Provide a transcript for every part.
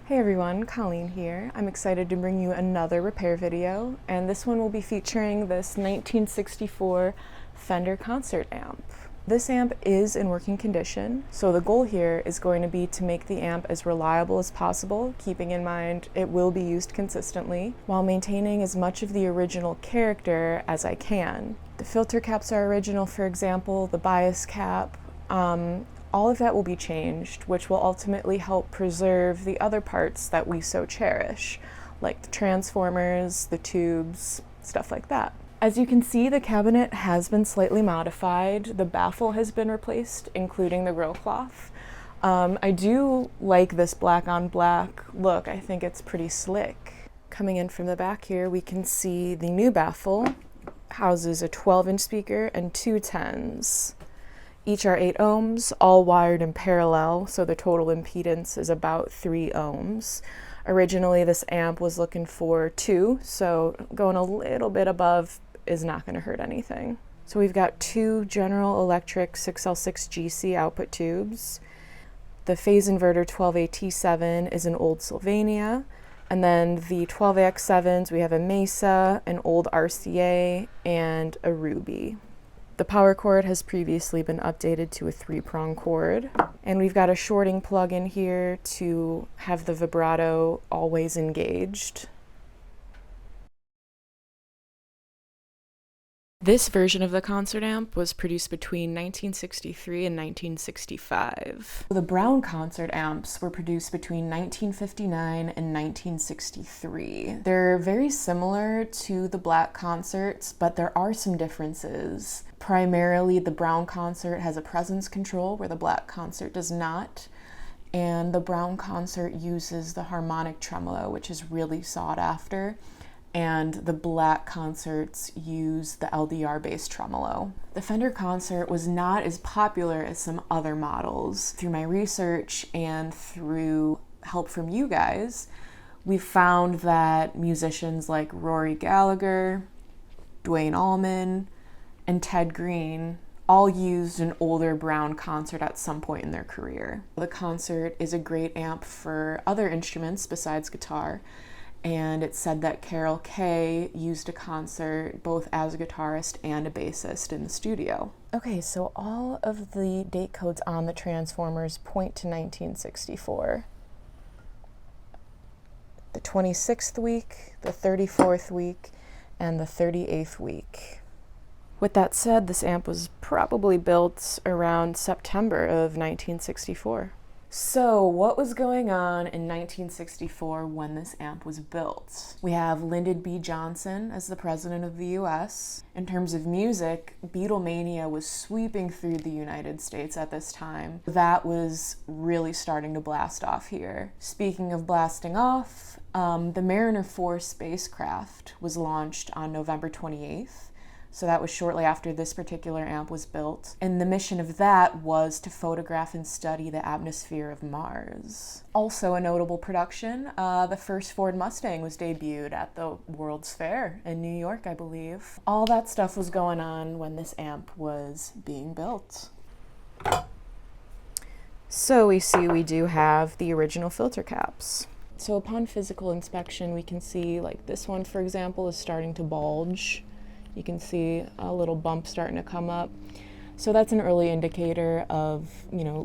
Hey everyone, Colleen here. I'm excited to bring you another repair video, and this one will be featuring this 1964 Fender concert amp. This amp is in working condition, so the goal here is going to be to make the amp as reliable as possible, keeping in mind it will be used consistently, while maintaining as much of the original character as I can. The filter caps are original, for example, the bias cap. All of that will be changed, which will ultimately help preserve the other parts that we so cherish, like the transformers, the tubes, stuff like that. As you can see, the cabinet has been slightly modified. The baffle has been replaced, including the grill cloth. I do like this black on black look. I think it's pretty slick. Coming in from the back here, we can see the new baffle houses a 12-inch speaker and two 10s. Each are 8 ohms, all wired in parallel, so the total impedance is about 3 ohms. Originally, this amp was looking for 2, so going a little bit above is not going to hurt anything. So we've got two General Electric 6L6 GC output tubes. The phase inverter 12AT7 is an old Sylvania, and then the 12AX7s, we have a Mesa, an old RCA, and a Ruby. The power cord has previously been updated to a 3-prong cord, and we've got a shorting plug in here to have the vibrato always engaged. This version of the concert amp was produced between 1963 and 1965. The brown concert amps were produced between 1959 and 1963. They're very similar to the black concerts, but there are some differences. Primarily, the brown concert has a presence control where the black concert does not, and the brown concert uses the harmonic tremolo, which is really sought after, and the black concerts use the LDR-based tremolo. The Fender concert was not as popular as some other models. Through my research and through help from you guys, we found that musicians like Rory Gallagher, Duane Allman, and Ted Green all used an older brown concert at some point in their career. The concert is a great amp for other instruments besides guitar, and it's said that Carol Kaye used a concert both as a guitarist and a bassist in the studio. Okay, so all of the date codes on the transformers point to 1964. The 26th week, the 34th week, and the 38th week. With that said, this amp was probably built around September of 1964. So what was going on in 1964 when this amp was built? We have Lyndon B. Johnson as the president of the US. In terms of music, Beatlemania was sweeping through the United States at this time. That was really starting to blast off here. Speaking of blasting off, the Mariner 4 spacecraft was launched on November 28th. So that was shortly after this particular amp was built. And the mission of that was to photograph and study the atmosphere of Mars. Also a notable production, the first Ford Mustang was debuted at the World's Fair in New York, I believe. All that stuff was going on when this amp was being built. So we see we do have the original filter caps. So upon physical inspection, we can see like this one, for example, is starting to bulge. You can see a little bump starting to come up. So that's an early indicator of,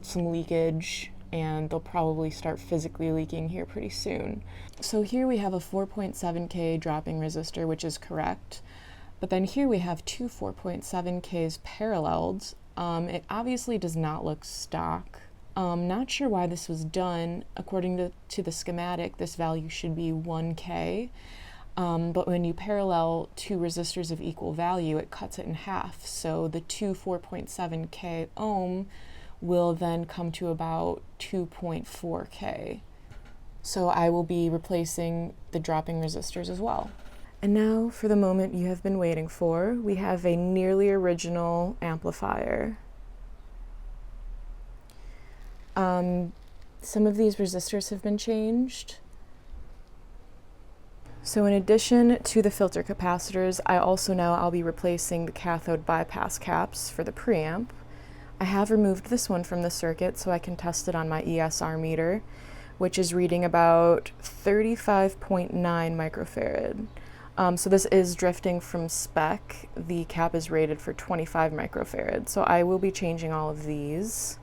some leakage, and they'll probably start physically leaking here pretty soon. So here we have a 4.7K dropping resistor, which is correct. But then here we have two 4.7Ks paralleled. It obviously does not look stock. Not sure why this was done. According to the schematic, this value should be 1K. But when you parallel two resistors of equal value, it cuts it in half. So the two 4.7K ohm will then come to about 2.4K. So I will be replacing the dropping resistors as well. And now for the moment you have been waiting for, we have a nearly original amplifier. Some of these resistors have been changed. So in addition to the filter capacitors, I'll be replacing the cathode bypass caps for the preamp. I have removed this one from the circuit so I can test it on my ESR meter. which is reading about 35.9 microfarad. So this is drifting from spec. The cap is rated for 25 microfarad. So I will be changing all of these.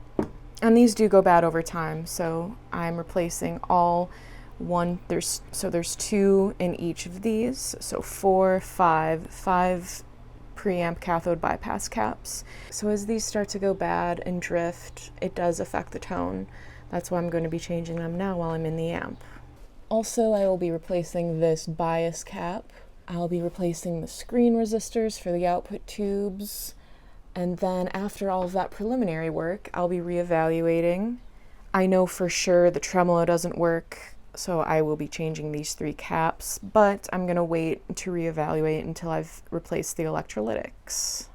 And these do go bad over time, so I'm replacing all one. There's two in each of these, so five preamp cathode bypass caps. So as these start to go bad and drift, it does affect the tone. That's why I'm going to be changing them now while I'm in the amp. Also, I will be replacing this bias cap. I'll be replacing the screen resistors for the output tubes. And then after all of that preliminary work, I'll be reevaluating. I know for sure the tremolo doesn't work, so I will be changing these 3 caps, but I'm gonna wait to reevaluate until I've replaced the electrolytics.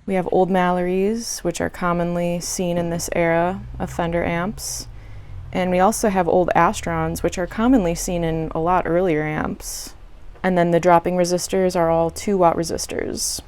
We have old Mallorys, which are commonly seen in this era of Fender amps. And we also have old Astrons, which are commonly seen in a lot earlier amps. And then the dropping resistors are all 2-watt resistors.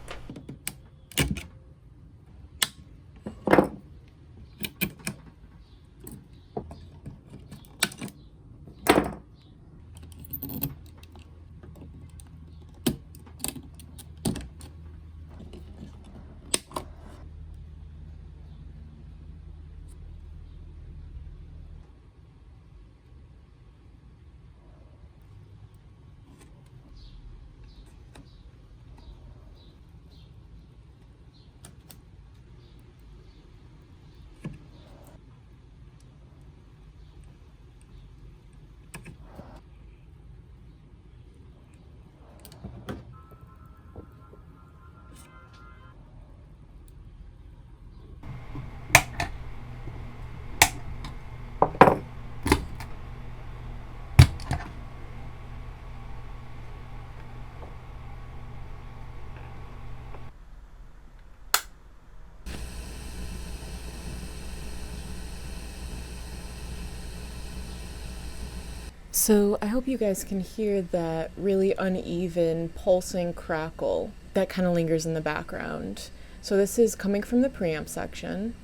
So I hope you guys can hear that really uneven pulsing crackle that kind of lingers in the background. So this is coming from the preamp section,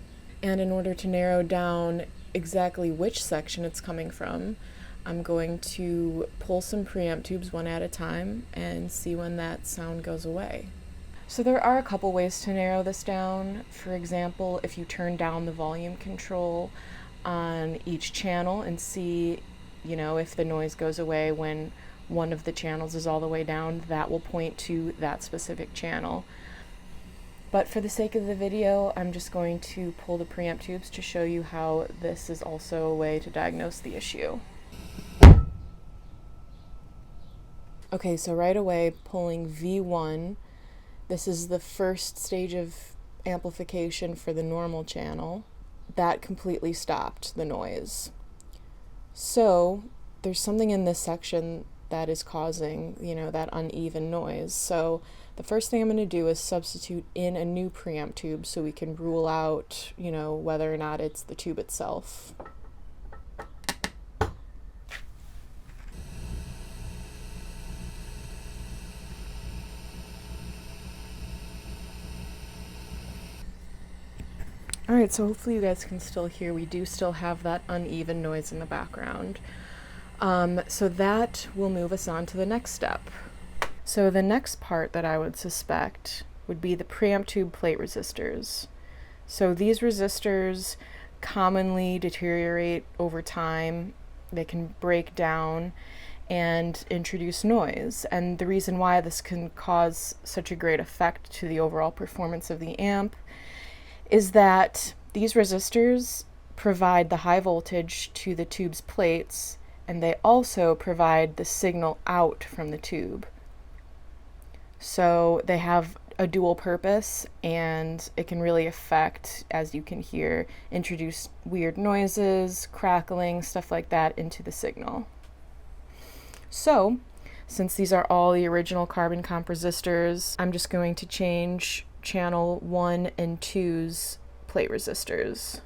and in order to narrow down exactly which section it's coming from, I'm going to pull some preamp tubes one at a time and see when that sound goes away. So there are a couple ways to narrow this down. For example, if you turn down the volume control on each channel and see, if the noise goes away when one of the channels is all the way down, that will point to that specific channel. But for the sake of the video, I'm just going to pull the preamp tubes to show you how this is also a way to diagnose the issue. Okay, so right away, pulling V1, this is the first stage of amplification for the normal channel. That completely stopped the noise. So there's something in this section that is causing, that uneven noise. So the first thing I'm going to do is substitute in a new preamp tube so we can rule out, whether or not it's the tube itself. Alright, so hopefully you guys can still hear. We do still have that uneven noise in the background. So that will move us on to the next step. So the next part that I would suspect would be the preamp tube plate resistors. So these resistors commonly deteriorate over time. They can break down and introduce noise. And the reason why this can cause such a great effect to the overall performance of the amp is that these resistors provide the high voltage to the tube's plates, and they also provide the signal out from the tube. So they have a dual purpose, and it can really affect, as you can hear, introduce weird noises, crackling, stuff like that into the signal. So, since these are all the original carbon comp resistors, I'm just going to change channel 1 and 2's plate resistors.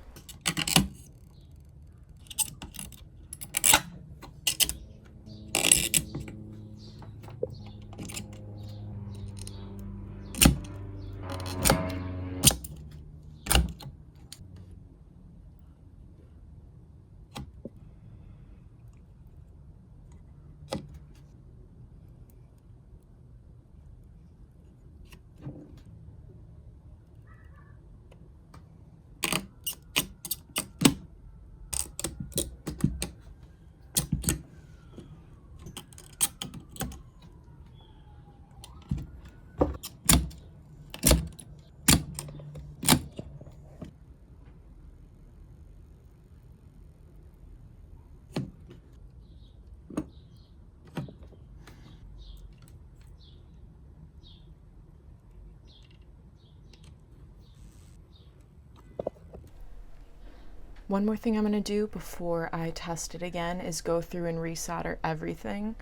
One more thing I'm going to do before I test it again is go through and resolder everything.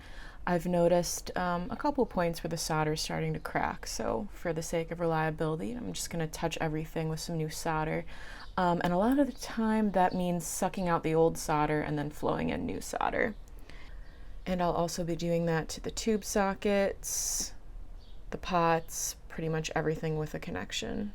I've noticed a couple points where the solder is starting to crack, so for the sake of reliability, I'm just going to touch everything with some new solder. And a lot of the time that means sucking out the old solder and then flowing in new solder. And I'll also be doing that to the tube sockets, the pots, pretty much everything with a connection.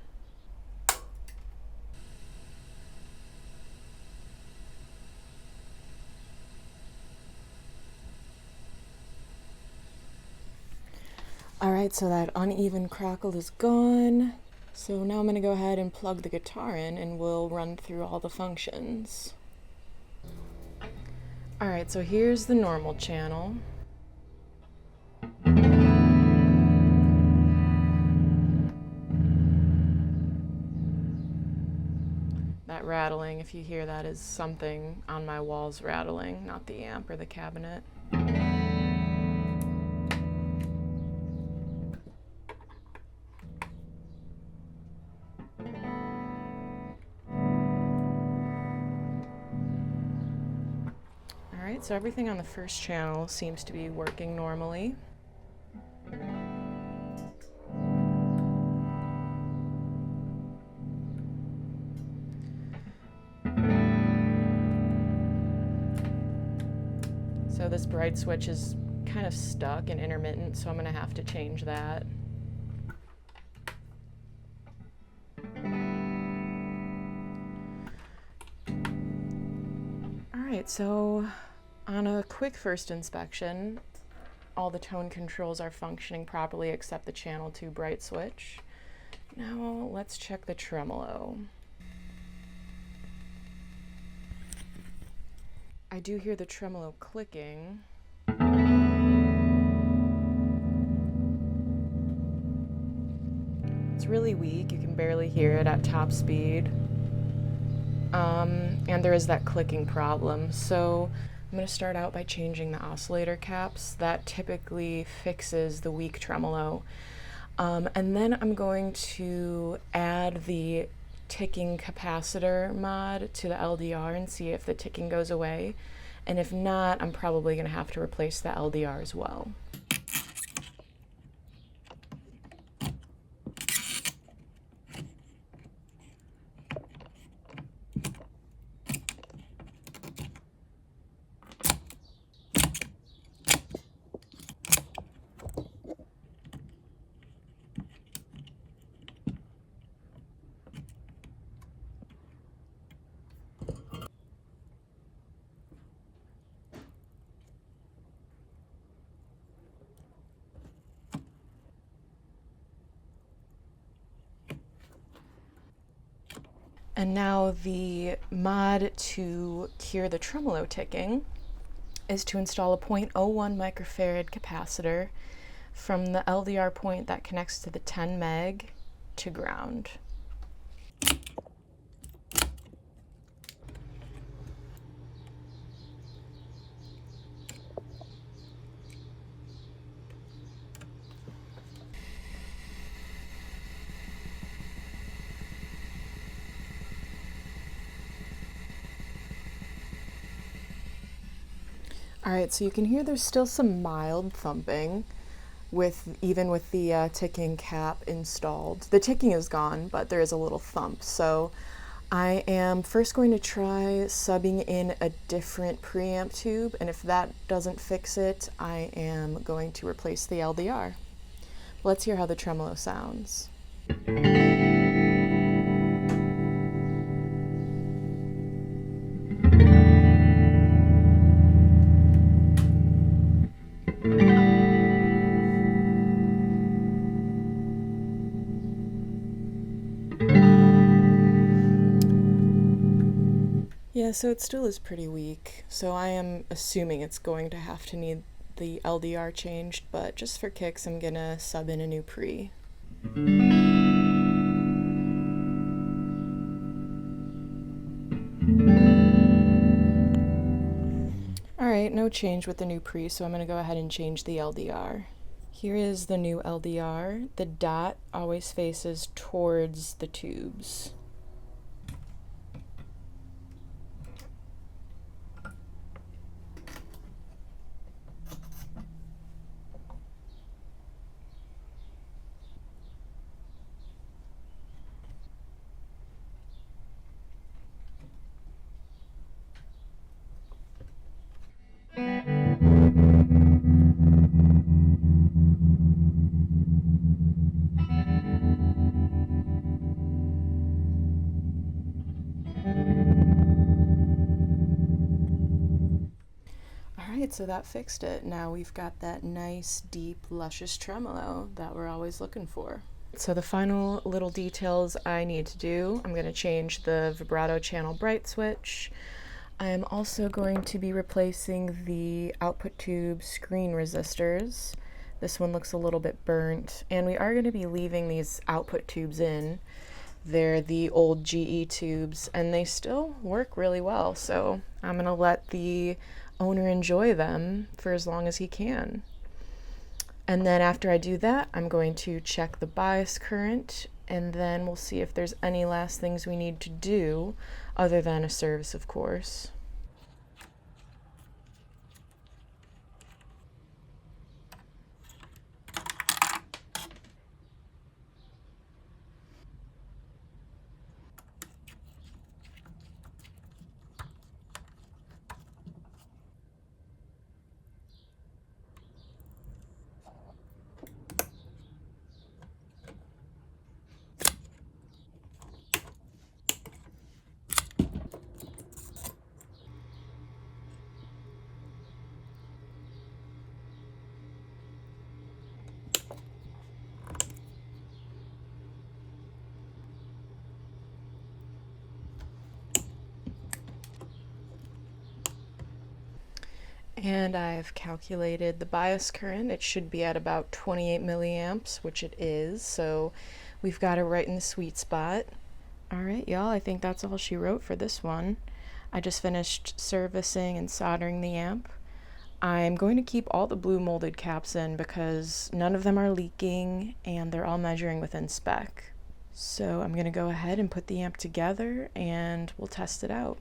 Alright, so that uneven crackle is gone. So now I'm going to go ahead and plug the guitar in and we'll run through all the functions. Alright, so here's the normal channel. That rattling, if you hear that, is something on my walls rattling, not the amp or the cabinet. Alright, so everything on the first channel seems to be working normally. So this bright switch is kind of stuck and intermittent, so I'm gonna have to change that. All right, so on a quick first inspection, all the tone controls are functioning properly except the channel 2 bright switch. Now let's check the tremolo. I do hear the tremolo clicking. It's really weak, you can barely hear it at top speed. And there is that clicking problem. So I'm going to start out by changing the oscillator caps. That typically fixes the weak tremolo. And then I'm going to add the ticking capacitor mod to the LDR and see if the ticking goes away. And if not, I'm probably going to have to replace the LDR as well. And now the mod to cure the tremolo ticking is to install a 0.01 microfarad capacitor from the LDR point that connects to the 10 meg to ground. Alright, so you can hear there's still some mild thumping even with the ticking cap installed. The ticking is gone, but there is a little thump. So I am first going to try subbing in a different preamp tube, and if that doesn't fix it, I am going to replace the LDR. Let's hear how the tremolo sounds. Yeah, so it still is pretty weak, so I am assuming it's going to have to need the LDR changed, but just for kicks I'm gonna sub in a new pre. Alright, no change with the new pre, so I'm gonna go ahead and change the LDR. Here is the new LDR. The dot always faces towards the tubes. Alright, so that fixed it. Now we've got that nice, deep, luscious tremolo that we're always looking for. So the final little details I need to do, I'm going to change the vibrato channel bright switch. I am also going to be replacing the output tube screen resistors. This one looks a little bit burnt, and we are going to be leaving these output tubes in. They're the old GE tubes, and they still work really well, so I'm going to let the owner enjoy them for as long as he can. And then after I do that, I'm going to check the bias current, and then we'll see if there's any last things we need to do, other than a service, of course. And I've calculated the bias current. It should be at about 28 milliamps, which it is, so we've got it right in the sweet spot. Alright, y'all, I think that's all she wrote for this one. I just finished servicing and soldering the amp. I'm going to keep all the blue molded caps in because none of them are leaking and they're all measuring within spec. So I'm going to go ahead and put the amp together and we'll test it out.